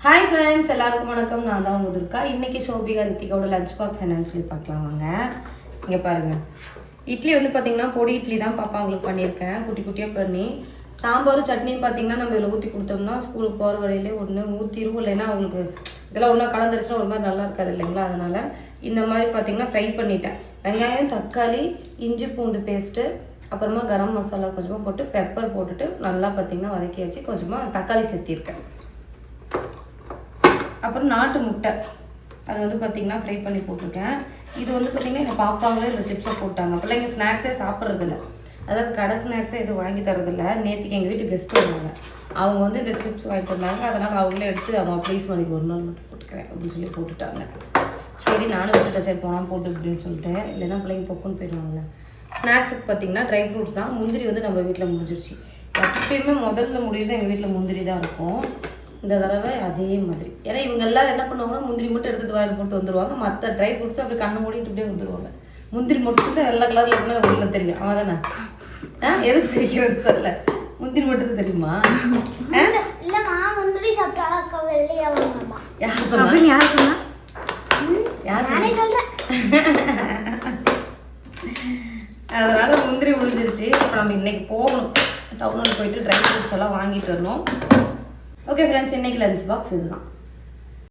Hi friends, எல்லாருக்கும் வணக்கம். நான் தான் முதுர்க்கா. இன்றைக்கி சோபிகா ரித்திகாவோட லஞ்ச் பாக்ஸ் என்னன்னு சொல்லி பார்க்கலாம் வாங்க. இங்கே பாருங்கள், இட்லி வந்து பார்த்திங்கன்னா பொடி இட்லி தான் பாப்பாங்களுக்கு பண்ணியிருக்கேன், குட்டி குட்டியாக பண்ணி. சாம்பாரும் சட்னியும் பார்த்திங்கன்னா நம்ம இதில் ஊற்றி கொடுத்தோம்னா ஸ்கூலுக்கு போகிற வழியிலே ஒன்று ஊற்றிடும், இல்லைன்னா அவங்களுக்கு இதெல்லாம் ஒன்றா கலந்துருச்சுன்னா ஒரு மாதிரி நல்லா இருக்காது இல்லைங்களா. அதனால் இந்த மாதிரி பார்த்திங்கன்னா ஃப்ரை பண்ணிட்டேன். வெங்காயம், தக்காளி, இஞ்சி பூண்டு பேஸ்ட்டு, அப்புறமா கரம் மசாலா கொஞ்சமாக போட்டு பெப்பர் போட்டுட்டு நல்லா பார்த்திங்கன்னா வதக்கி வச்சு கொஞ்சமாக தக்காளி சேர்த்திருக்கேன். அப்புறம் நாட்டு முட்டை அது வந்து பார்த்திங்கன்னா ஃப்ரை பண்ணி போட்டிருக்கேன். இது வந்து பார்த்திங்கன்னா எங்கள் பாப்பாங்களே இந்த சிப்ஸை போட்டாங்க. பிள்ளைங்க ஸ்நாக்ஸே சாப்பிட்றதில்ல, அதாவது கடை ஸ்நாக்ஸே எதுவும் வாங்கி தரதில்ல. நேற்றுக்கு எங்கள் வீட்டுக்கு கெஸ்ட் வருவாங்க, அவங்க வந்து இந்த சிப்ஸ் வாங்கிட்டு வந்தாங்க. அதனால் அவங்களே எடுத்து அவங்க ப்ளீஸ் பண்ணி ஒரு நாள் மட்டும் போட்டுக்கிறேன் அப்படின்னு சொல்லி போட்டுட்டாங்க. சரி நானும் விட்டுட்டேன், சரி போனால் போகுது அப்படின்னு சொல்லிட்டு. இல்லைன்னா பிள்ளைங்க பொக்குன்னு போயிடுவாங்க. ஸ்நாக்ஸுக்கு பார்த்திங்கன்னா ட்ரை ஃப்ரூட்ஸ் தான். முந்திரி வந்து நம்ம வீட்டில் முடிஞ்சிருச்சு. எப்பயுமே முதல்ல முடியுது எங்கள் வீட்டில் முந்திரி தான் இருக்கும். இந்த தடவை அதே மாதிரி, ஏன்னா இவங்க எல்லாரும் என்ன பண்ணுவாங்கன்னா முந்திரி மட்டும் எடுத்துகிட்டு வாயில் போட்டு வந்துடுவாங்க. மற்ற ட்ரை ஃப்ரூட்ஸ் அப்படி கண்ணு மூடிட்டு இப்படியே வந்துடுவாங்க. முந்திரி மட்டும் தான் வெள்ளை கலரில் இருக்குன்னா உள்ள தெரியும். அவன் தானே எதுக்கு சிரிக்கிறேன்னு சொல்ல, முந்திரி மட்டும் தான் தெரியுமா? முந்திரி சாப்பிட்டா வெள்ளையா வருமா? யார் சொன்னா? அதனால முந்திரி முடிஞ்சிருச்சு. இப்போ நம்ம இன்னைக்கு போகணும், டவுனில் போயிட்டு ட்ரை ஃப்ரூட்ஸ் எல்லாம் வாங்கிட்டு வரணும். ஓகே ஃப்ரெண்ட்ஸ், இன்றைக்கி லஞ்ச் பாக்ஸ் இதுதான்.